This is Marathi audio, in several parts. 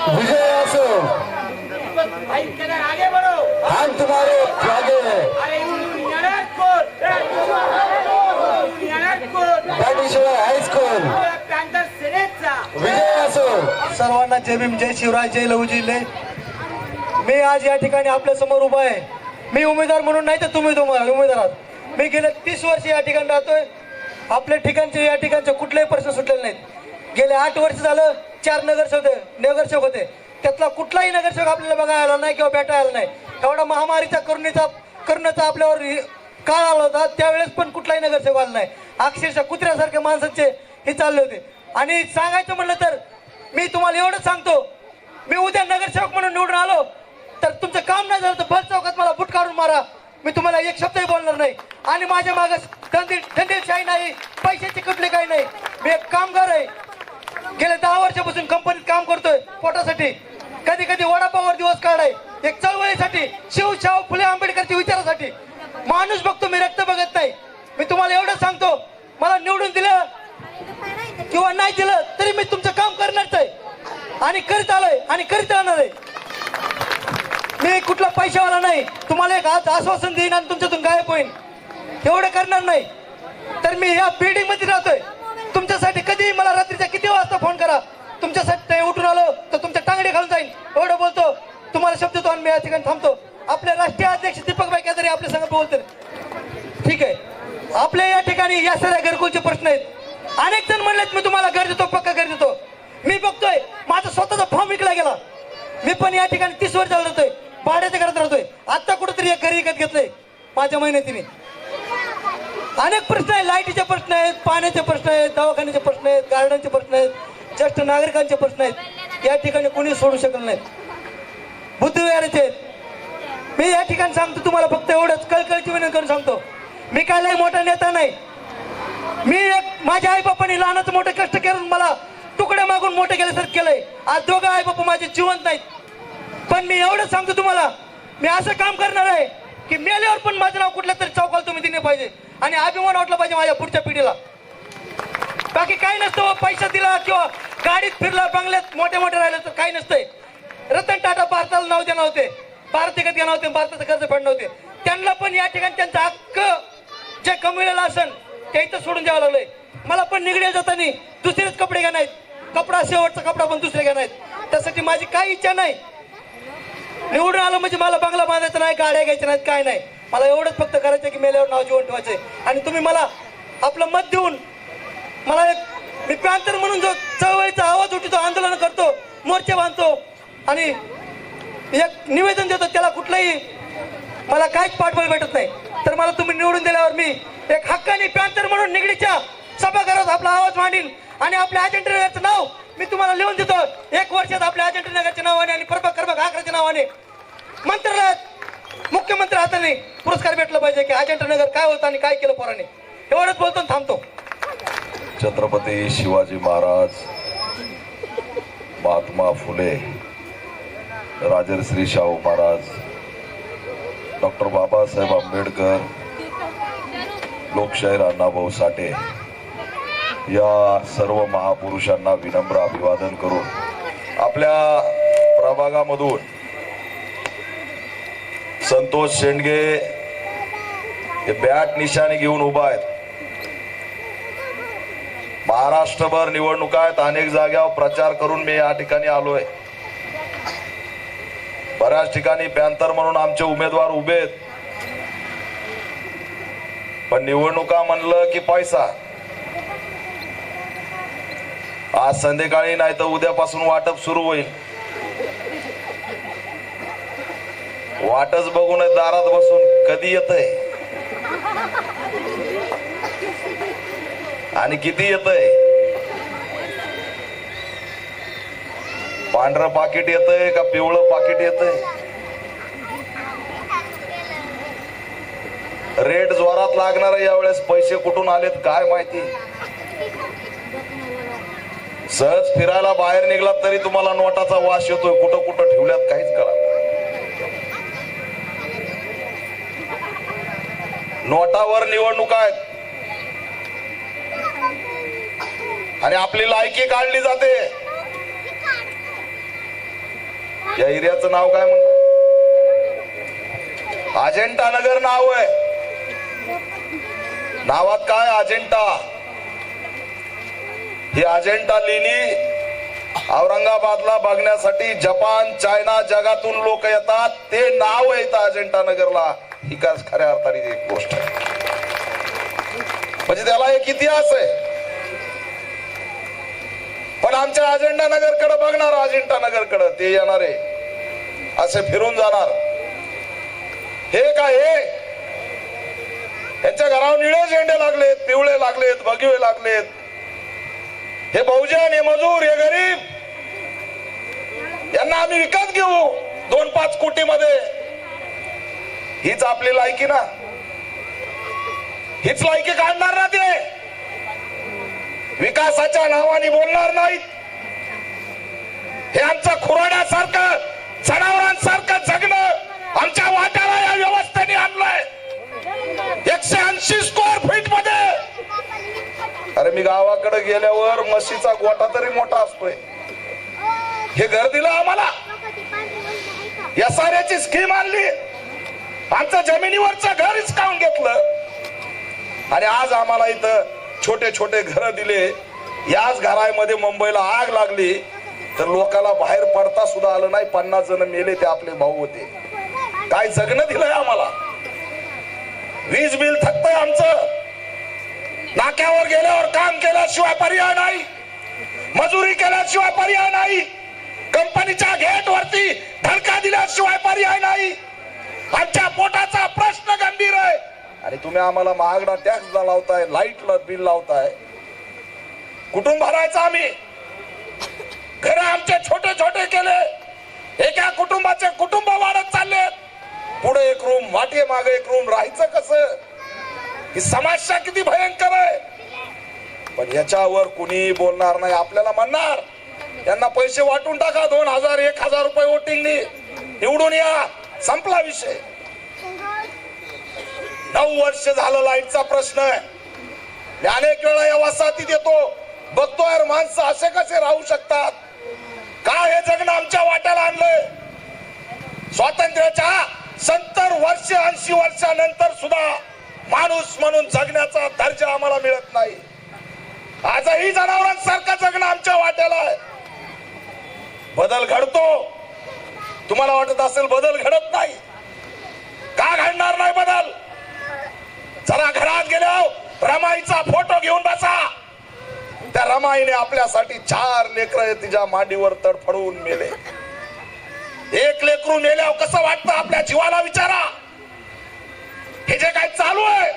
विजय असो, आगे बढ़ो। हम तुम्हारे आगे हैं। अरे पाटीशिवाय हायस्कूल पॅन्थर सिनेटचा विजय असो. सर्वांना जय भीम, जय शिवराय, जय लहू जिल्हे. मी आज या ठिकाणी आपल्या समोर उभा आहे. मी उमेदवार म्हणून नाही तर तुम्ही उमेदवार आहात. मी गेले 30 वर्ष या ठिकाणी राहतोय. आपल्या ठिकाणचे या ठिकाणचे कुठलेही प्रश्न सुटलेले नाहीत. गेले 8 वर्ष झालं 4 नगरसेवक होते. त्यातला कुठलाही नगरसेवक आपल्याला बघायला आला नाही किंवा भेटायला आला नाही. एवढा महामारीचा करोनाचा आपल्यावर काळ आला होता, त्यावेळेस पण कुठलाही नगरसेवक आला नाही. अक्षरशः कुत्र्यासारखे माणसाचे हे चालले होते. आणि सांगायचं म्हणलं तर मी तुम्हाला एवढंच सांगतो, मी उद्या नगरसेवक म्हणून निवडून आलो तर तुमचं काम नाही झालं तर भर चौकात मला बुट काढून मारा. मी तुम्हाला एक शब्दही बोलणार नाही. आणि माझ्या मागे धंदेशाही नाही, पैशाची कुठली काही नाही. मी एक कामगार आहे. गेले 10 वर्षापासून कंपनीत काम करतोय पोटासाठी. कधी कधी वडापाववर दिवस काढाय, एक चळवळीसाठी, शाहू फुले आंबेडकरच्या विचारासाठी. माणूस बघतो, मी रक्त बघत नाही. मी तुम्हाला एवढं सांगतो, मला निवडून दिलं किंवा नाही दिलं तरी मी तुमचं काम करणारच आहे आणि करीत आलोय आणि करीत राहणार आहे. मी कुठला पैशावाला नाही. तुम्हाला एक आज आश्वासन देईन आणि तुमच्यातून गायब होईन एवढं करणार नाही. तर मी या बिल्डिंग मध्ये राहतोय. तुमच्यासाठी कधी मला रात्रीच्या किती वाजता फोन करा, तुमच्यासाठी उठून आलो तर तुमच्या टांगडे घालून जाईल एवढं बोलतो. तुम्हाला शब्द देतो आणि मी या ठिकाणी थांबतो. आपले राष्ट्रीय अध्यक्ष दीपक भाई तरी आपल्या संघ बोलतील, ठीक आहे. आपल्या या ठिकाणी या सगळ्या घरकुलचे प्रश्न आहेत. अनेक जण म्हणलेत मी तुम्हाला घर देतो, पक्का घर देतो. मी बघतोय माझा स्वतःचा फॉर्म विकला गेला. मी पण या ठिकाणी 30 वर्ष राहतोय, भाड्याच्या घरात राहतोय. आता कुठेतरी एक घर विकत घेतलंय माझ्या मेहनतीने. अनेक प्रश्न आहेत, लाईटीचे प्रश्न आहेत, पाण्याचे प्रश्न आहेत, दवाखान्याचे प्रश्न आहेत, गार्डनचे प्रश्न आहेत, ज्येष्ठ नागरिकांचे प्रश्न आहेत. या ठिकाणी कोणी सोडू शकत नाहीत. बुद्धिविहाराचे आहेत. मी या ठिकाणी सांगतो तुम्हाला फक्त एवढंच कळकळीची विनंती करून सांगतो, मी काय लय मोठा नेता नाही. मी एक माझ्या आई बापांनी लहानाचं मोठं कष्ट करून मला तुकडे मागून मोठे केल्यासारखं केलंय. आज दोघं आई बापा माझे जिवंत नाहीत. पण मी एवढंच सांगतो तुम्हाला, मी असं काम करणार आहे की मेल्यावर पण माझं नाव कुठल्या तरी चौकाला तुम्ही दिले पाहिजे आणि अभिमान वाटला पाहिजे माझ्या पुढच्या पिढीला. बाकी काही नसतं. पैसा दिला किंवा गाडीत फिरला, बंगल्यात मोठे राहिले तर काही नसतंय. रतन टाटा भारताला नाव देणार होते, भारत एकत घेणार होते, भारताचं कर्ज फेडणार होते. त्यांना पण या ठिकाणी त्यांचा हक्क जे कमविलेला असेल ते इथं सोडून द्यावं लागलंय. मला पण निगडीला जाताना दुसरेच कपडे घ्या नाहीत, कपडा शेवटचा कपडा पण दुसरे घ्या नाहीत. त्यासाठी माझी काही इच्छा नाही. निवडून आलं म्हणजे मला बंगला बांधायचा नाही, गाड्या घ्यायच्या नाहीत, काय नाही. मला एवढंच फक्त करायचं की मेल्यावर नाव जीवन ठेवायचंय. आणि तुम्ही मला आपलं मत देऊन मला एक मी पॅन्थर म्हणून जो चळवळीचा आवाज उठवतो, आंदोलन करतो, मोर्चे बांधतो आणि एक निवेदन देतो, त्याला कुठलंही मला काहीच पाठबळ भेटत नाही. तर मला तुम्ही निवडून दिल्यावर मी एक हक्काने पॅन्थर म्हणून निगडीच्या सभागृहात आपला आवाज मांडीन आणि आपल्या अजिंठा नगरचं नाव मी तुम्हाला लिहून देतो. 1 वर्षात आपल्या अजिंठा नगरच्या नावाने आणि प्रभाग क्रमांक 11च्या नावाने मंत्रालयात मुख्यमंत्री हाताने पुरस्कार भेटला पाहिजे की अजिंठा नगर काय होतं आणि काय केलं पोराने. एवढंच बोलतो आणि थांबतो. छत्रपती शिवाजी महाराज, महात्मा फुले, राजर्षी शाहू महाराज, डॉक्टर बाबासाहेब आंबेडकर, लोकशाहीर अण्णाभाऊ साठे या सर्व महापुरुषांना विनम्र अभिवादन करून आपल्या प्रभागामधून संतोष शेंडगे हे बॅट निशाणी घेऊन उभा आहेत. महाराष्ट्रभर निवडणुका आहेत, अनेक जाग्यावर प्रचार करून मी या ठिकाणी आलोय. बऱ्याच ठिकाणी पॅन्थर म्हणून आमचे उमेदवार उभे आहेत. पण निवडणुका म्हणलं की पैसा. आज संध्याकाळी नाही तर उद्यापासून वाटप सुरू होईल. वाटच बघून दारात बसून कधी येतंय आणि किती येतंय. पांढरं पाकिट येतंय का पिवळं पाकिट येतंय. रेट जोरात लागणार यावेळेस. पैसे कुठून आलेत काय माहिती. सहज फिरायला बाहेर निघलात तरी तुम्हाला नोटाचा वास येतोय. कुठं कुठं ठेवल्यात काहीच कळत. नोटावर निवडणुका आहेत आणि आपली लायकी काढली जाते. या एरियाचं नाव काय म्हणतो? अजेंठा नगर नाव आहे. नावात काय अजेंठा? ही अजेंठा लिहिली औरंगाबादला बघण्यासाठी जपान चायना जगातून लोक येतात. ते नाव येतं अजेंठा नगरला. ही काय खऱ्या अर्थाने एक गोष्ट आहे, म्हणजे त्याला एक इतिहास आहे. पण आमच्या अजेंठा नगरकडे बघणार, अजेंठा नगरकडे ते येणार आहे असे फिरून जाणार. हे काय हे? यांच्या घरावर निळे झेंडे लागलेत, पिवळे लागलेत, भगवे लागलेत. हे बहुजन, हे मजूर, हे गरीब, यांना आम्ही विकत घेऊ 2-5 कोटीमध्ये. हीच आपली लायकी ना? हीच लायकी काढणार ना ते? विकासाच्या नावाने बोलणार नाहीत. हे आमचं खुराड्यासारखं, जनावरांसारखं जगणं आमच्या वाट्याला या व्यवस्थेने आणलंय. 180 स्क्वेअर फीट मध्ये. अरे मी गावाकडे गेल्यावर म्हशीचा गोठा तरी मोठा असतोय. हे घर दिलं आम्हाला, एसआरएची स्कीम आणली, आमचं जमिनीवरचं घर हिसकावून घेतलं आणि आज आम्हाला इथं छोटे छोटे घर दिले. याच घरामध्ये मुंबईला आग लागली तर लोकांना बाहेर पडता सुद्धा आलं नाही. 50 जण मेले, ते आपले भाऊ होते. काय जगणं दिलंय आम्हाला. वीज बिल थकतंय आमचं. नाक्यावर गेल्यावर काम केल्याशिवाय पर्याय नाही, मजुरी केल्याशिवाय पर्याय नाही, कंपनीच्या गेट वरती धडका दिल्याशिवाय पर्याय नाही. आमच्या पोटाचा प्रश्न गंभीर आहे आणि तुम्ही आम्हाला महागडा टॅक्स लावताय, लाईटला बिल लावताय. कुठून भरायचं आम्ही? घर आमचे छोटे छोटे केले. एका कुटुंबाचे कुटुंब वाढत चालले. पुढे एक रूम, वाटे मागे एक रूम, राहायचं कसं? ही समस्या किती भयंकर आहे. पण याच्यावर कुणी बोलणार नाही. आपल्याला म्हणणार यांना पैसे वाटून टाका, 2000 1000 रुपये वोटिंगनी निवडून या, संपला विषय. 9 वर्ष झालं लाईटचा प्रश्न आहे. मी अनेक वेळा या वसाहतीत येतो, बघतोय माणसं असे कसे राहू शकतात. काय हे जगणं आमच्या वाट्याला आणलंय. स्वातंत्र्याच्या 70 वर्ष 80 वर्षानंतर सुद्धा माणूस म्हणून जगण्याचा दर्जा आम्हाला मिळत नाही. आजही जनावरांसारखं जगणं आमच्या वाट्याला आहे. बदल घडतो. तुम्हाला वाटत असेल बदल घडत नाही. का घडणार नाही बदल? जरा घरात गेल्यावर रमाईचा फोटो घेऊन बसा. त्या रमाईने आपल्यासाठी 4 लेकरं तिच्या मांडीवर तडफडून मेले. एक लेकरू मेल्यावर कसं वाटतं आपल्या जीवाला विचारा. हे जे काय चालू आहे,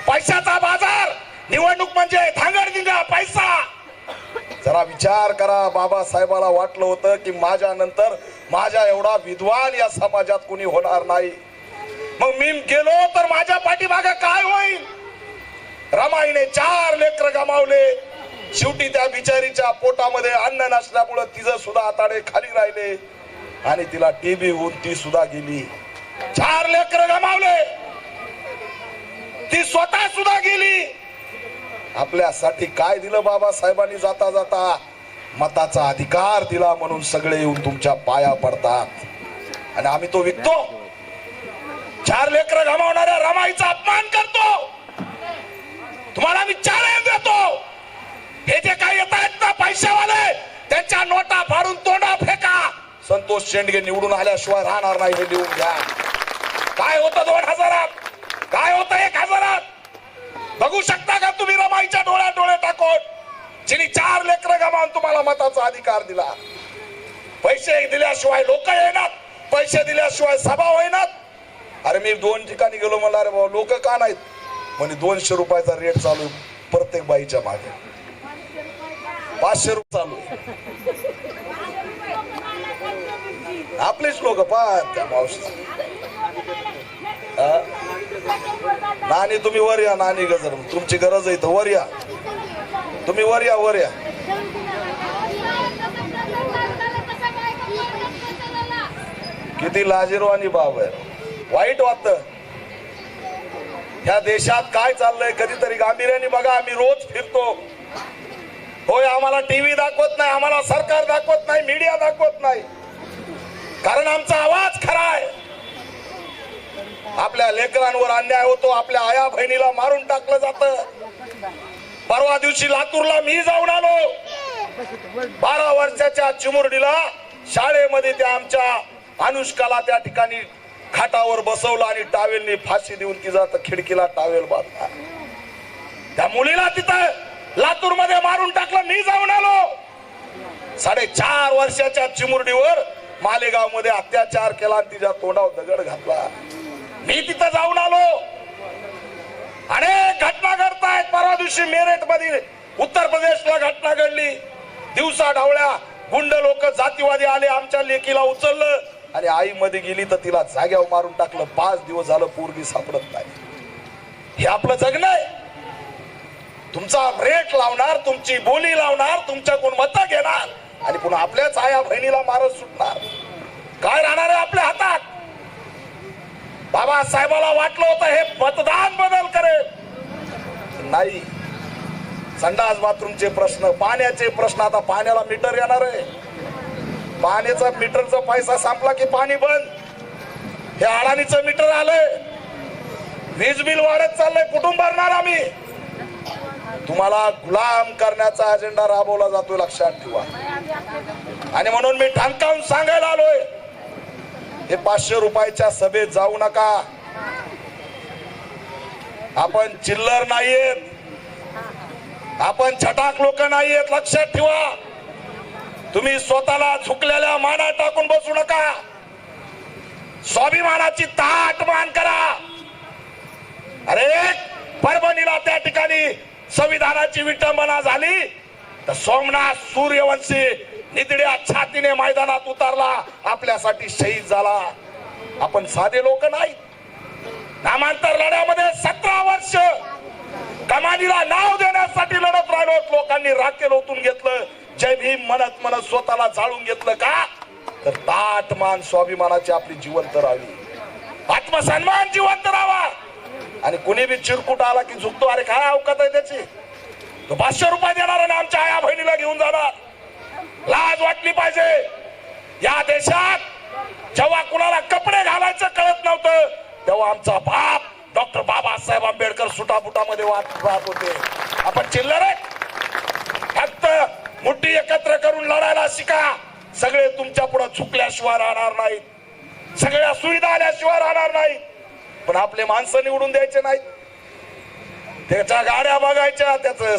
पैशाचा बाजार, निवडणूक म्हणजे धांगडधिंगा पैसा. जरा विचार करा. बाबासाहेबाला वाटलं होतं की माझ्या नंतर माझ्या एवढा विद्वान या समाजात कुणी होणार नाही. मग मी गेलो तर माझ्या पाठीमागे काय होईल? रमाईने 4 लेकर गमावले. शेवटी त्या बिचारीच्या पोटामध्ये अन्न नसल्यामुळे तिचं सुद्धा आताडे खाली राहिले आणि तिला टीबी होऊन ती सुद्धा गेली. 4 लेकर गमावले, ती स्वतः सुद्धा गेली. आपल्यासाठी काय दिलं बाबासाहेबांनी? जाता जाता मताचा अधिकार दिला म्हणून सगळे येऊन तुमच्या पाया पडतात आणि आम्ही तो विकतो. 4 लेकर गमावणाऱ्या रमाईचा अपमान करतो. तुम्हाला मी चॅलेंज देतो, हे जे काही येत आहेत ना पैशावाले, त्यांच्या नोटा फाडून तोंडा फेका. संतोष शेंडगे निवडून आल्याशिवाय राहणार नाही, हे लिहून घ्या. काय होतं 2000, काय होतं 1000? बघू शकता का तुम्ही रमाईच्या डोळ्यात डोळे टाकून? जिने 4 लेकर गमावून तुम्हाला मताचा अधिकार दिला. पैसे दिल्याशिवाय लोक येणार, पैसे दिल्याशिवाय सभा होईनात. अरे मी 2 ठिकाणी गेलो, मला अरे बाबा लोक का नाहीत म्हणे 200 रुपयाचा रेट चालू प्रत्येक बाईच्या मागे, 500 रुपये चालू. आपलेच लोक पहा त्या मावशी. नानी तुम्ही वर या, नानी गजर तुमची गरज आहे तर वर या. तुम्ही वर या, वर या. किती लाजिरवाणी बाब आहे. वाईट वाटतं. ह्या देशात काय चाललंय कधीतरी गांभीर्याने बघा. आम्ही रोज फिरतो. होय, आम्हाला टीव्ही दाखवत नाही, आम्हाला सरकार दाखवत नाही, मीडिया दाखवत नाही. कारण आमचा आवाज खरा आहे. आपल्या लेकरांवर अन्याय होतो, आपल्या आया बहिणीला मारून टाकलं जातं. परवा दिवशी लातूरला मी जाऊन आलो. 12 वर्षाच्या चिमुरडीला शाळेमध्ये त्या आमच्या अनुष्काला त्या ठिकाणी खाटावर बसवलं आणि टावेलनी फाशी देऊन तिचा खिडकीला टावेल बांधला. त्या मुलीला तिथं लातूर मध्ये मारून टाकलं. मी जाऊन आलो. 4.5 वर्षाच्या चिमुरडीवर मालेगाव मध्ये अत्याचार केला आणि तिच्या तोंडावर दगड घातला. मी तिथं जाऊन आलो. अनेक घटना घडतायत. परवा दिवशी मेरठ मध्ये उत्तर प्रदेशला घटना घडली. दिवसा ढवळ्या गुंड लोक जातीवादी आले, आमच्या लेकीला उचललं आणि आई मध्ये गेली तर तिला जाग्यावर मारून टाकलं. 5 दिवस झालं पोरगी सापडत नाही. हे आपलं जगणं आहे. तुमचा रेट लावणार, तुमची बोली लावणार, तुमच्याकडून मतं घेणार आणि पुन्हा आपल्याच आया बहिणीला मारत सुटणार. काय राहणार आहे आपल्या हातात? बाबासाहेबाला वाटलं होतं हे मतदान बदल करेल. नाही. संडास बाथरूमचे प्रश्न, पाण्याचे प्रश्न, आता पाण्याला मीटर येणार आहे. पाण्याचा मीटरचा पैसा संपला की पाणी बंद. हे अडाणीचं मीटर आलंय. वीज बिल वाढत चाललंय. कुठून भरणार आम्ही? तुम्हाला गुलाम करण्याचा अजेंडा राबवला जातोय, लक्षात ठेवा. आणि म्हणून मी ठणकावून सांगायला आलोय, हे 500 रुपयाच्या सभेत जाऊ नका. आपण चिल्लर नाहीयेत, आपण छटाक लोक नाहीयेत, लक्षात ठेवा. तुम्ही स्वतःला झुकलेल्या माना टाकून बसू नका. स्वाभिमानाची ताट मान करा. अरे परभणीला त्या ठिकाणी संविधानाची विटंबना झाली तर सोमनाथ सूर्यवंशी निधड्या छातीने मैदानात उतरला, आपल्यासाठी शहीद झाला. आपण साधे लोक नाही. नामांतर लढ्यामध्ये 17 वर्ष कमानीला नाव देण्यासाठी लढत राहिलो. लोकांनी राखेल ओतून घेतलं. जय भीम म्हणत म्हणत स्वतःला जाळून घेतलं. का तर ताट मान स्वाभिमानाची आपली जिवंत राहावी, आत्मसन्मान जिवंत राहावा. आणि कुणी बी चिरकुट आला की झुकतो. अरे काय अवकात आहे त्याची? तो 500 रुपये देणार आणि आमच्या आया बहिणीला घेऊन जाणार. लाज वाटली पाहिजे. या देशात जेव्हा कुणाला कपडे घालायचं कळत नव्हतं तेव्हा आमचा बाप डॉक्टर बाबासाहेब आंबेडकर सुटापुटामध्ये राहत होते. आपण चिल्लर आहे. फक्त मुठी एकत्र करून लढायला शिका. सगळे तुमच्या पुढे झुकल्याशिवाय राहणार नाहीत, सगळ्या सुविधा आल्याशिवाय राहणार नाहीत. पण आपले माणसं निवडून द्यायचे नाहीत. त्याच्या गाड्या बघायच्या, त्याचं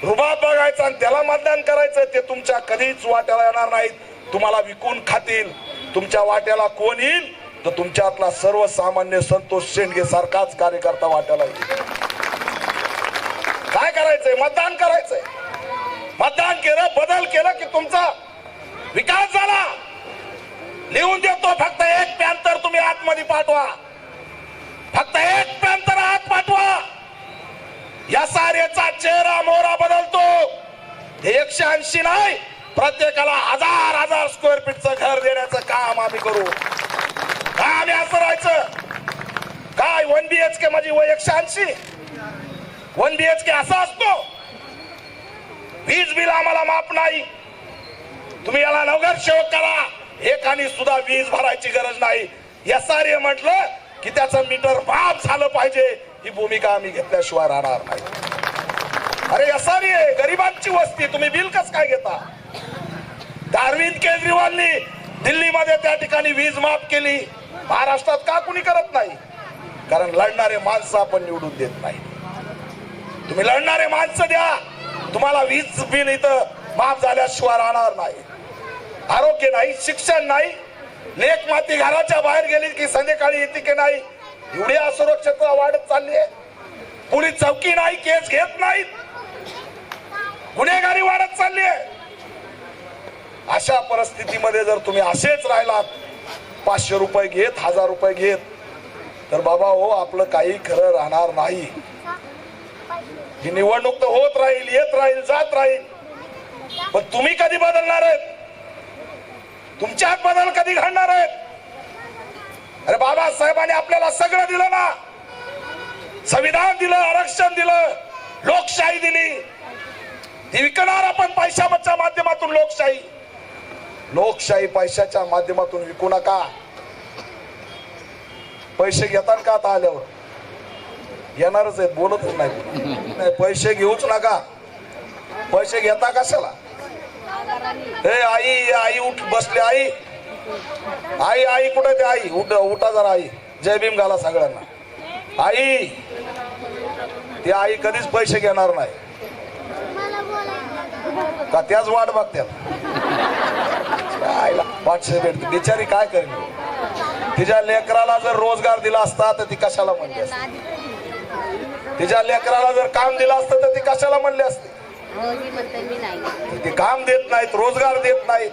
रुबाब बघायचा आणि त्याला मतदान करायचं. ते तुमच्या कधीच वाट्याला येणार नाहीत. तुम्हाला विकून खातील. तुमच्या वाट्याला कोण येईल तर तुमच्यातला सर्वसामान्य संतोष शेंडगे सारखाच कार्यकर्ता वाट्याला येईल. काय करायचंय? मतदान करायचंय. मतदान केलं, बदल केलं की तुमचा विकास झाला. लिहून देतो. फक्त एक पॅन्थर तुम्ही आतमध्ये पाठवा. फक्त एक पॅन्थर आत पाठवा. या साऱ्याचा चेहरा मोहरा बदलतो. 180 नाही, प्रत्येकाला 1000 स्क्वेअर फीटचं घर देण्याचं काम आम्ही करू. काय आम्ही असं राहायचं काय? 1 BHK माझी वय 180. 1 BHK असा असतो. वीज बिल आम्हाला माफ नाही. तुम्ही याला नगरसेवक करा. एकाने सुद्धा वीज भरायची गरज नाही. SRA म्हटलं की त्याचं मीटर माफ झालं पाहिजे. ही भूमिका आम्ही घेतल्याशिवाय राहणार नाही. अरे SRA गरिबांची वस्ती, तुम्ही बिल कसं काय घेता? अरविंद केजरीवालनी दिल्लीमध्ये त्या ठिकाणी वीज माफ केली. महाराष्ट्रात का कुणी करत नाही? कारण लढणारे माणसं आपण निवडून देत नाही. तुम्ही लढणारे माणसं द्या. तुम्हाला वीज बिल इथं माफ झाल्याशिवाय राहणार नाही. आरोग्य नाही, शिक्षण नाही. लेक माती घराच्या बाहेर गेली की संध्याकाळी येते की नाही, एवढी असुरक्षितता वाढत चालली आहे. पोलीस चौकी नाही, केस घेत नाहीत, गुन्हेगारी वाढत चालली आहे. अशा परिस्थितीमध्ये जर तुम्ही असेच राहिलात, 500 रुपये घेत, 1000 रुपये घेत, तर बाबा हो आपलं काही खरं राहणार नाही. ही निवडणूक तर होत राहील, येत राहील, जात राहील. पण तुम्ही कधी बदलणार आहेत? तुमच्यात बदल कधी घडणार आहेत? अरे बाबासाहेबांनी आपल्याला सगळं दिलं ना. संविधान दिलं, आरक्षण दिलं, लोकशाही दिली. ती विकणार आपण पैशाच्या माध्यमातून लोकशाही. लोकशाही पैशाच्या माध्यमातून विकू नका. पैसे घेतात का आता आल्यावर? येणारच आहेत, बोलतच नाही. पैसे घेऊच नका. पैसे घेता कशाला? हे आई उठ बसले. आई आई आई कुठे ते? आई उठा जरा. आई जय भीम घाला सगळ्यांना. आई ती आई कधीच पैसे घेणार नाही का? त्याच वाट बघत्यात. पाचशे भेटते बिचारी, काय करेल? तिच्या लेकराला जर रोजगार दिला असता तर ती कशाला म्हणली असते? तिच्या लेकराला जर काम दिलं असतं तर ती कशाला म्हणली असते? ती काम देत नाहीत, रोजगार देत नाहीत.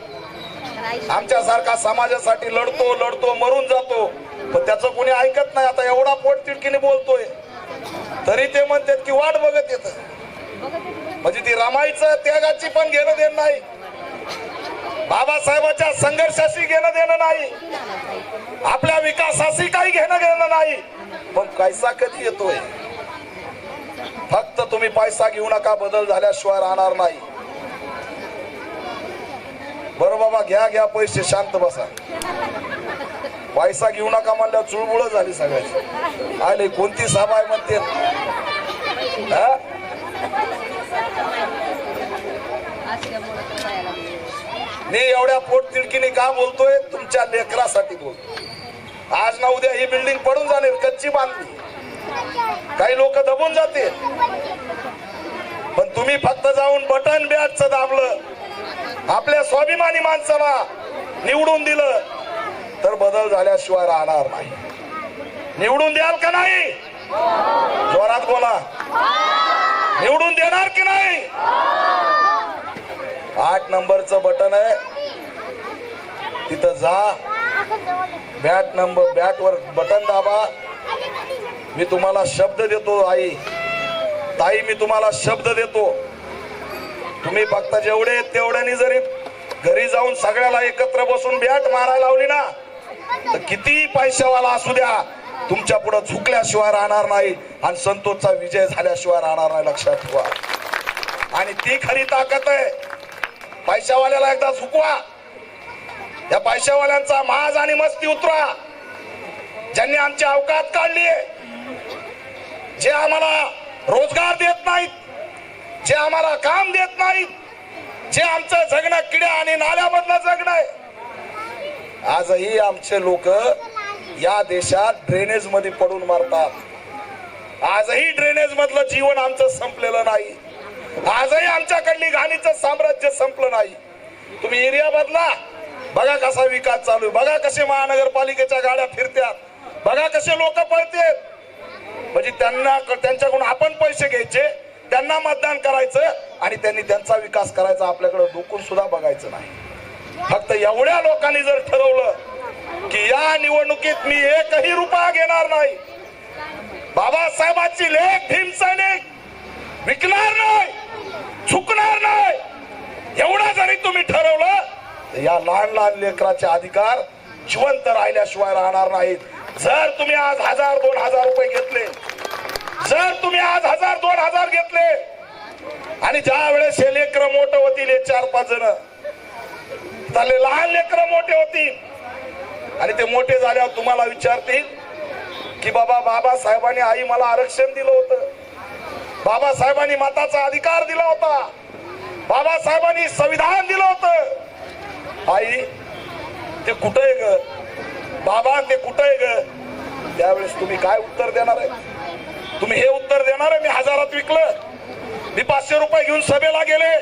आमच्यासारखा समाजासाठी लढतो मरून जातो, पण त्याचं कोणी ऐकत नाही. आता एवढा पोट तिडकीने बोलतोय तरी ते म्हणतात की वाट बघत येत. म्हणजे ती रमाईचं त्यागाची पण घेणं देणं नाही, बाबासाहेबांच्या संघर्षाशी घेणं देणं नाही, आपल्या विकासाशी काही घेणं देणं नाही. पण पैसा कधी येतोय? फक्त तुम्ही पैसा घेऊ नका, बदल झाल्याशिवाय राहणार नाही. बरं बाबा, घ्या पैसे, शांत बसा. पैसा घेऊ नका म्हणल्यावर चुळबुळ झाली सगळ्याची. आले कोणती सभा आहे म्हणते? मी एवढ्या पोट तिडकीने का बोलतोय? तुमच्या लेकरासाठी बोलतो. आज ना उद्या ही बिल्डिंग पडून जाणार, कच्ची बांधली, काही लोक दबून जाते. पण तुम्ही फक्त जाऊन बटन बॅटचं दाबलं, आपल्या स्वाभिमानी माणसाला निवडून दिलं तर बदल झाल्याशिवाय राहणार नाही. निवडून द्याल का नाही? जोरात बोला. निवडून देणार की नाही? 8 नंबरचं बटन आहे, तिथं जा, बॅटवर बटन दाबा. मी तुम्हाला शब्द देतो आई, ताई, मी तुम्हाला शब्द देतो. तुम्ही फक्त जेवढे तेवढ्यानी जरी घरी जाऊन सगळ्याला एकत्र बसून बॅट मारायला लावली ना, तर किती पैशावाला असू द्या, तुमच्या पुढे झुकल्याशिवाय राहणार नाही आणि संतोषचा विजय झाल्याशिवाय राहणार नाही. लक्षात ठेवा. आणि ती खरी ताकद आहे. पैशावाल्याला एकदा झुकवा, या पैशावाल्यांचा माज आणि मस्ती उतरा. ज्यांनी आमची अवकात काढली आहे, जे आम्हाला रोजगार देत नाहीत, जे आम्हाला काम देत नाहीत, जे आमचं जगणं किड्या आणि नाल्यामधलं जगणं आहे. आजही आमचे लोक या देशात ड्रेनेज मध्ये पडून मारतात. आजही ड्रेनेज मधलं जीवन आमचं संपलेलं नाही. आजही आमच्याकडली घाणीचं साम्राज्य संपलं नाही. तुम्ही एरिया बदला, बघा कसा विकास चालू आहे, बघा कसे महानगरपालिकेच्या गाड्या फिरत्यात, बघा कसे लोक पळतात. म्हणजे त्यांच्याकडून आपण पैसे घ्यायचे, त्यांना मतदान करायचं आणि त्यांनी त्यांचा विकास करायचा. आपल्याकडे डोकून सुद्धा बघायचं नाही. फक्त एवढ्या लोकांनी जर ठरवलं की या निवडणुकीत मी एकही रुपया घेणार नाही, बाबासाहेबांची लेख भीम सैनिक विकणार नाही, चुकणार नाही, एवढा जरी तुम्ही ठरवलं तर या लहान लहान लेकराचे अधिकार जिवंत राहिल्याशिवाय राहणार नाहीत. जर तुम्ही आज 1000-2000 रुपये घेतले, जर तुम्ही आज 1000-2000 घेतले आणि ज्या वेळेस हे लेकरं मोठं होतील, 4-5 जण त्याले लहान लेकरं मोठे होतील आणि ते मोठे झाल्यावर तुम्हाला विचारतील की बाबासाहेबांनी आई मला आरक्षण दिलं होतं, बाबासाहेबांनी मताचा अधिकार दिला होता, बाबासाहेबांनी संविधान दिलं होतं. आई ते कुठं आहे ग? बाबा ते कुठं आहे ग? त्यावेळेस तुम्ही काय उत्तर देणार आहे? तुम्ही हे उत्तर देणार आहे, मी 1000त विकलं, मी 500 रुपये घेऊन सभेला गेले,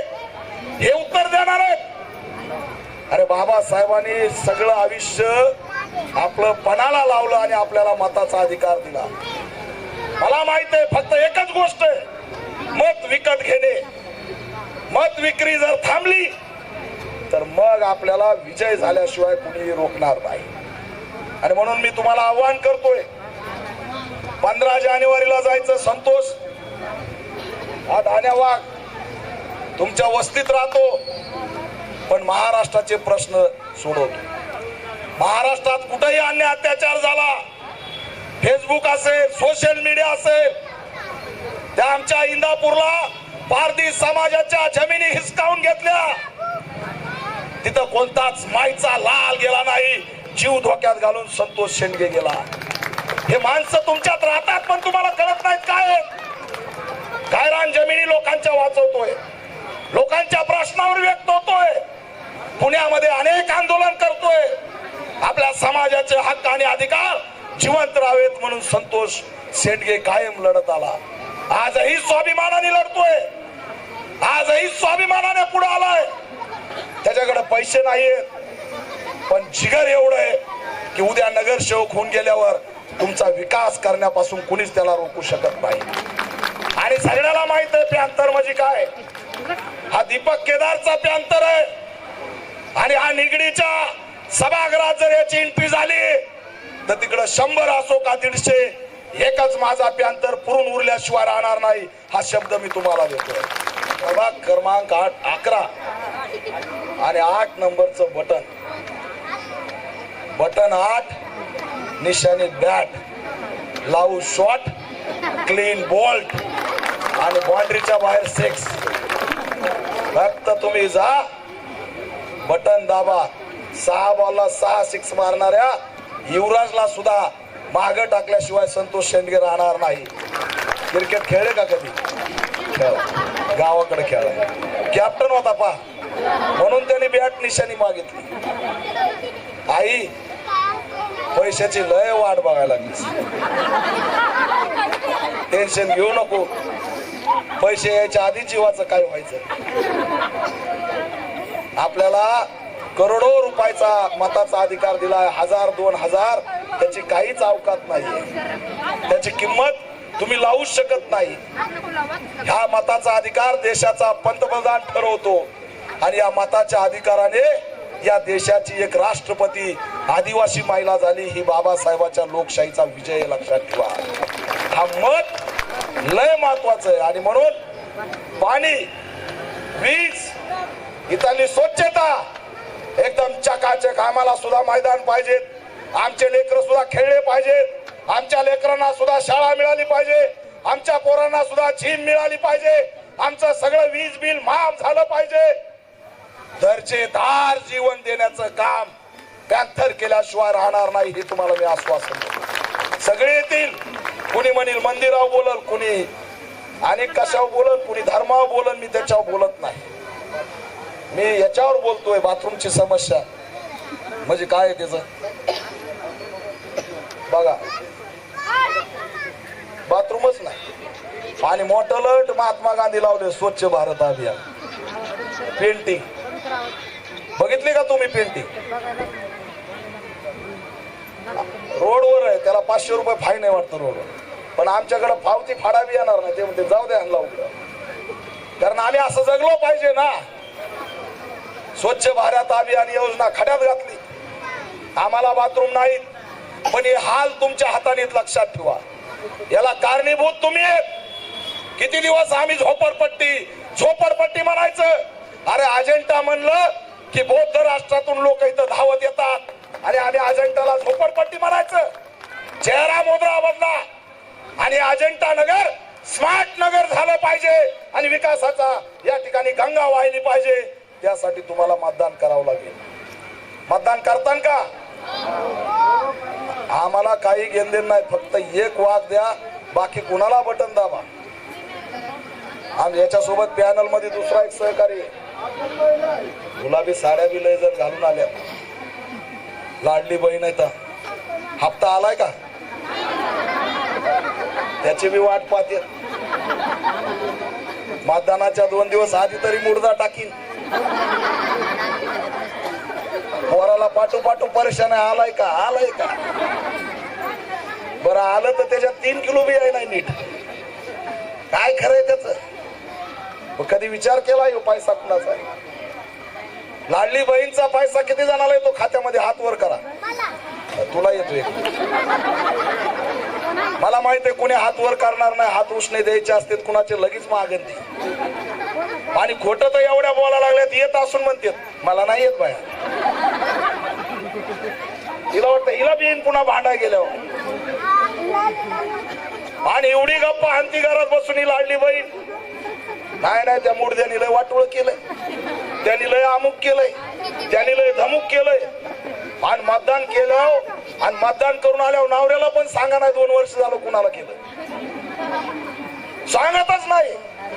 हे उत्तर देणार आहे? अरे बाबासाहेबांनी सगळं आयुष्य आपलं पणाला लावलं आणि आपल्याला मताचा अधिकार दिला. मला माहित आहे फक्त एकच गोष्ट आहे, मत विकत घेणे. मत विक्री जर थांबली तर मग आपल्याला विजय झाल्याशिवाय कुणीही रोखणार नाही. आणि म्हणून मी तुम्हाला आव्हान करतोय, 15 जानेवारीला जायचं. संतोष हा धान्या वाघ तुमच्या वस्तीत राहतो, पण महाराष्ट्राचे प्रश्न सोडवतो. महाराष्ट्रात कुठेही अन्याय अत्याचार झाला, फेसबुक असेल, सोशल मीडिया असेल, त्या आमच्या इंदापूरला पारधी समाजाच्या जमिनी हिसकावून घेतल्या, तिथं कोणताच माईचा लाल गेला नाही, जीव धोक्यात घालून संतोष शेंडगे गेला. हे माणसं तुमच्यात राहतात पण तुम्हाला कळत नाहीत काय. गायरान जमिनी लोकांच्या वाचवतोय, लोकांच्या प्रश्नावर व्यक्त होतोय, पुण्यामध्ये अनेक आंदोलन करतोय, आपल्या समाजाचे हक्क आणि अधिकार जिवंत राहावेत म्हणून संतोष शेंडगे कायम लढत आला. आजही स्वाभिमानाने लढतोय, आजही स्वाभिमानाने पुढे आलाय. त्याच्याकडे पैसे नाहीत पण जिगर एवढं आहे की उद्या नगरसेवक होऊन गेल्यावर तुमचा विकास करण्यापासून कुणीच त्याला रोखू शकत नाही. आणि सगळ्याला माहित आहे पॅंथर म्हणजे काय. हा दीपक केदारचा पॅंथर आहे आणि हा निगडीच्या सभागृहात जर याची एंट्री झाली तर तिकडं 100 असो का 150, एकच माझा पॅंथर पुरून उरल्याशिवाय राहणार नाही. हा शब्द मी तुम्हाला देतोय. प्रभाग क्रमांक 11 आणि 8 नंबरचं बटन 8, निशाणी बॅट, लावू शॉट, क्लीन बोल्ट आणि बाउंड्रीच्या बाहेर 6. फक्त तुम्ही जा, बटन दाबा. 6 बॉलला 6 6 मारणाऱ्या युवराजला सुद्धा मागे टाकल्याशिवाय संतोष शेंडगे राहणार नाही. क्रिकेट खेळले का कधी? गावाकडे खेळाय. कॅप्टन होता पा, म्हणून त्यांनी बॅट निशाणी मागितली. आई पैशाची लय वाट बघायला लागली. टेन्शन घेऊ नको, पैसे यायच्या आधी जीवाचं काय व्हायचं. आपल्याला करोडो रुपयाचा मताचा अधिकार दिलाय, 1000 2000 त्याची काहीच अवकात नाही. त्याची किंमत तुम्ही लावूच शकत नाही. ह्या मताचा अधिकार देशाचा पंतप्रधान ठरवतो आणि या मताच्या अधिकाराने या देशाची एक राष्ट्रपती आदिवासी महिला झाली. ही बाबासाहेबांच्या लोकशाहीचा विजय लक्षात ठेवा. हा मत लय महत्वाचं आहे. आणि म्हणून पाणी, वीज, इथली स्वच्छता एकदम चकाचक. आम्हाला सुद्धा मैदान पाहिजेत, आमचे लेकर सुद्धा खेळले पाहिजेत, आमच्या लेकरांना सुद्धा शाळा मिळाली पाहिजे, आमच्या पोरांना सुद्धा झीम मिळाली पाहिजे, आमचं सगळं वीज बिल माफ झालं पाहिजे. दर्जेदार जीवन देण्याचं काम पॅंथर केल्याशिवाय राहणार नाही, हे तुम्हाला मी आश्वासन देतो. सगळे येतील, कुणी म्हणेल मंदिरावर बोलल, कुणी अनेक कशावर बोलल, कुणी धर्मावर बोलल. मी त्याच्यावर बोलत नाही, मी याच्यावर बोलतोय. बाथरूमची समस्या म्हणजे काय त्याच बघा, बाथरूमच नाही. आणि मोठं लट महात्मा गांधी लावले स्वच्छ भारत अभियान. पेंटिंग बघितली का तुम्ही? पेंटिंग रोडवर आहे, त्याला 500 रुपये फाईन आहे वाटतं रोडवर. पण आमच्याकडे फावती फाडावी येणार नाही. ते म्हणते जाऊ द्या लावू, कारण आम्ही असं जगलो पाहिजे ना. स्वच्छ भारत अभियान योजना खड्यात घातली. आम्हाला बाथरूम नाहीत, पण हे हाल तुमच्या हाताने लक्षात ठेवा. याला कारणीभूत तुम्ही आहेत. किती दिवस आम्ही झोपडपट्टी म्हणायचं. अरे अजेंडा म्हणलं की बौद्ध राष्ट्रातून लोक इथं धावत येतात आणि आम्ही अजेंडाला झोपडपट्टी म्हणायचं. चेहरा मोद्रा बदला आणि अजेंडा नगर स्मार्ट नगर झालं पाहिजे आणि विकासाचा या ठिकाणी गंगा वाहिली पाहिजे. त्यासाठी तुम्हाला मतदान करावं लागेल. मतदान करतान का? आम्हाला काही घेणदेण नाही, फक्त एक वाक द्या, बाकी कुणाला बटन दाबा. आम्ही याच्यासोबत पॅनल मध्ये दुसरा एक सहकारी गुलाबी साड्या बी लय जण घालून आल्या. लाडली बहीण आहे तर हप्ता आलाय का त्याची बी वाट पाहते. मतदानाच्या 2 दिवस आधी तरी मुर्दा टाकीन. पोराला पाठू परेशान आहे. आलाय का बरं आलं तर त्याच्यात 3 किलो बी आहे नाही नीट. काय खरंय त्याच? कधी विचार केला यो पैसा कुणाचा आहे? लाडली बहीणचा पैसा किती जणाला येतो खात्यामध्ये? हात वर करा. तुला येतोय? मला माहित आहे कुणी हात वर करणार नाही. हात उष्णे द्यायचे असतात कुणाचे लगेच मागणते. आणि खोटं तर एवढ्या बोलायला लागल्यात, येत असून म्हणतात मला नाही येत बाया. हिला वाटतं हिला बी पुन्हा भांडा गेल्यावर. आणि एवढी गप्पा हांती घरात बसून ही लाडली बहीण नाही त्या मुडद्यानी लय वाटोळ केलंय, त्यांनी लय अमुक केलंय. त्यांनी लय धमुक केलंय आणि मतदान केलं आणि मतदान करून आल्यावर नवऱ्याला पण सांगा नाही 2 वर्ष झालं कुणाला केलं सांगतच नाही.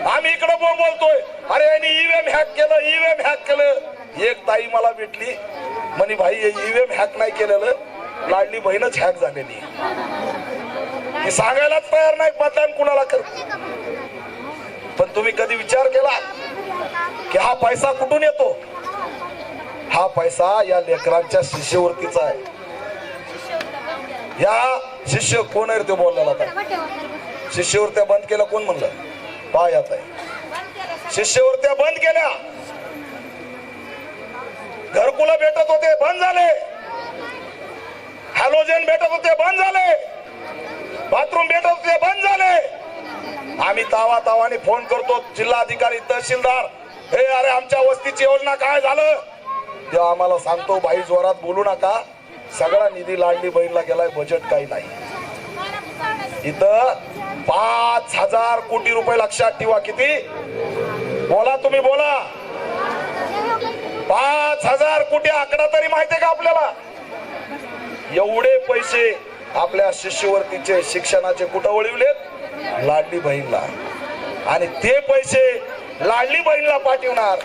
आम्ही इकडे बोलतोय अरे यांनी ईव्हीएम हॅक केलं ईव्हीएम हॅक केलं. एक ताई मला भेटली म्हणे भाई ईव्हीएम हॅक नाही केलेलं लाडली बहीणच हॅक झालेली. ती सांगायलाच तयार नाही मतदान कुणाला करते. पण तुम्ही कधी विचार केला की हा पैसा कुठून येतो? हा पैसा या लेकरांच्या शिष्यवृत्तीचा आहे. या शिष्य कोण आहे ते बोललेला होता. शिष्यवृत्त्या बंद केल्या कोण म्हणलं? पाय आता शिष्यवृत्त्या बंद केल्या. घरकुला भेटत होते बंद झाले. हॅलोजन भेटत होते बंद झाले. बाथरूम भेटत होते बंद झाले. आम्ही तावाने फोन करतो जिल्हाधिकारी तहसीलदार हे अरे आमच्या वस्तीची योजना काय झालं तेव्हा आम्हाला सांगतो बाई जोरात बोलू नका सगळा निधी लाडली बहीणला गेलाय बजेट काही नाही. इथं 5,000 कोटी रुपये लक्षात ठेवा. किती बोला तुम्ही बोला 5,000 कोटी आकडा तरी माहितीये का आपल्याला? एवढे पैसे आपल्या शिष्यवृत्तीचे शिक्षणाचे कुठं वळविलेत? लाडली बहीणला. आणि ते पैसे लाडली बहीणला पाठवणार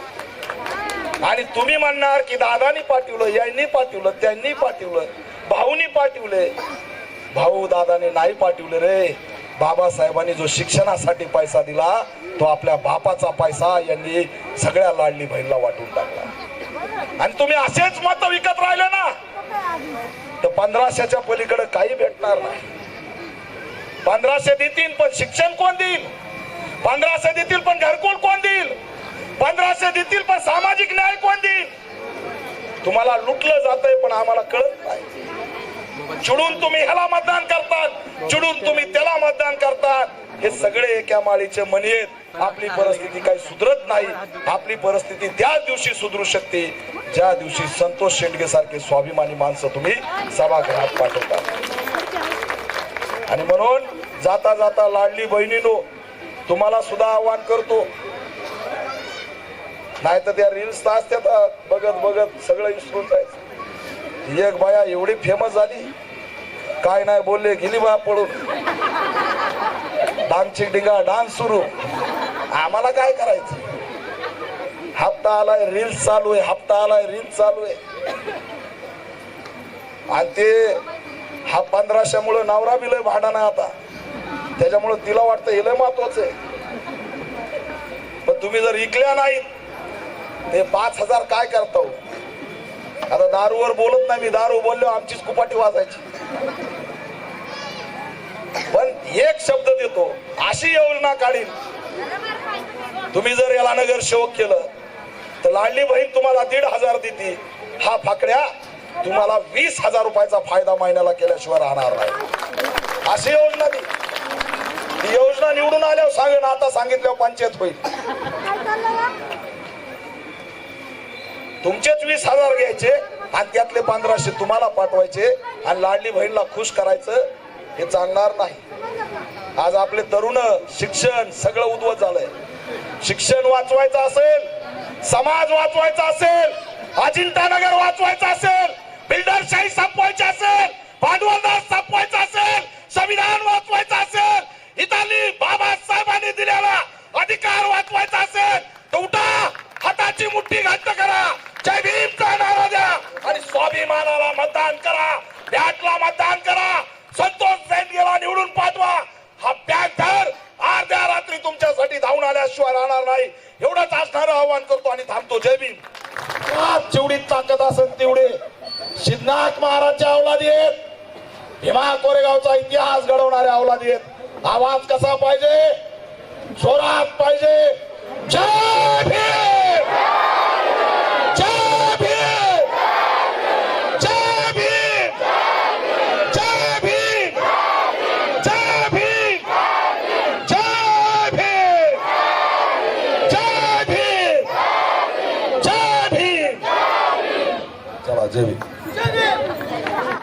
आणि तुम्ही म्हणणार की दादानी पाठवलं यांनी पाठवलं त्यांनी पाठवलं भाऊनी पाठवले. भाऊ दादाने नाही पाठवले रे. बाबासाहेबांनी जो शिक्षणासाठी पैसा दिला तो आपल्या बापाचा पैसा यांनी सगळ्या लाडली बहीणला वाटून टाकला. आणि तुम्ही असेच मत विकत राहिले ना तर 1500च्या पलीकडे काही भेटणार नाही. 1500 देतील पण शिक्षण कोण देईल? 1500 देतील पण घरकुल कोण देईल? 1500 देतील पण सामाजिक न्याय कोण देईल? तुम्हाला लुटलं जातंय पण आम्हाला कळत नाही. चिडून तुम्ही ह्याला मतदान करतात चिडून तुम्ही त्याला मतदान करतात. हे सगळे एका माळीचे मणी आहेत. आपली परिस्थिती काही सुधरत नाही. आपली परिस्थिती त्याच दिवशी सुधरू शकते ज्या दिवशी संतोष शेंडगे सारखे स्वाभिमानी माणसं तुम्ही सभागृहात पाठवतात. आणि म्हणून जाता जाता लाडली बहिणीनो तुम्हाला सुद्धा आवाहन करतो नाही तर त्या रील्स असतात बघत बघत सगळं विसरून जायचं. एक बाया एवढी फेमस झाली काय नाही बोलले गेली बा पडून डांगची डिंगा डान्स सुरू. आम्हाला काय करायचं? हप्ता आलाय रील्स चालू आहे हप्ता आलाय रील्स चालू आहे. आणि ते हा 1500 नवरा बी लय भांडा नाही आता त्याच्यामुळे तिला वाटतं हे लय महत्वाचं आहे. पण तुम्ही जर इकल्या नाही ते 5,000 काय करता? आता दारूवर बोलत नाही मी. दारू बोललो आमचीच कुपाटी वाजायची. पण एक शब्द देतो अशी योजना काढील तुम्ही जर याला नगरसेवक केलं तर लाडली बहीण तुम्हाला 1,500 देते. हा फाकड्या तुम्हाला 20,000 रुपयाचा फायदा महिन्याला केल्याशिवाय राहणार नाही. अशी योजना ती. ती योजना निवडून आल्यावर सांगेन आता सांगितल्यावर पंचायत होईल. तुमचेच 20,000 घ्यायचे आणि त्यातले 1500 तुम्हाला पाठवायचे आणि लाडली बहीणला खुश करायचं. हे चालणार नाही. आज आपले तरुण शिक्षण सगळं उद्ध्वस्त झालंय. शिक्षण वाचवायचं असेल समाज वाचवायचा असेल अजिंठानगर वाचवायचं असेल बिल्डरशाही संपवायची असेल भांडवलदार संपवायचा असेल संविधान वाचवायचं असेल इथली बाबासाहेबांनी दिलेला अधिकार वाचवायचा असेल तर उठा हाताची मुठ्ठी घट्ट करा जय भीमचा नारा द्या आणि स्वाभिमानाला मतदान करा. बॅटला मतदान करा. संतोष शेंडगेला निवडून पाठवा. हा बॅग धर अर्ध्या रात्री तुमच्यासाठी धावून आल्याशिवाय राहणार नाही. एवढंच असणारं आव्हान करतो आणि थांबतो. जय भीम. जेवढी ताकद असेल तेवढे सिद्धनाथ महाराजच्या अवलादी आहेत. भीमा कोरेगावचा इतिहास घडवणाऱ्या अवलादी आहेत. आवाज कसा पाहिजे? जोरात पाहिजे. जय भीम. जय भीम. जय भीम. जय भीम. जय भीम. जय भीम. जय भीम. जय भीम. चला जय भीम.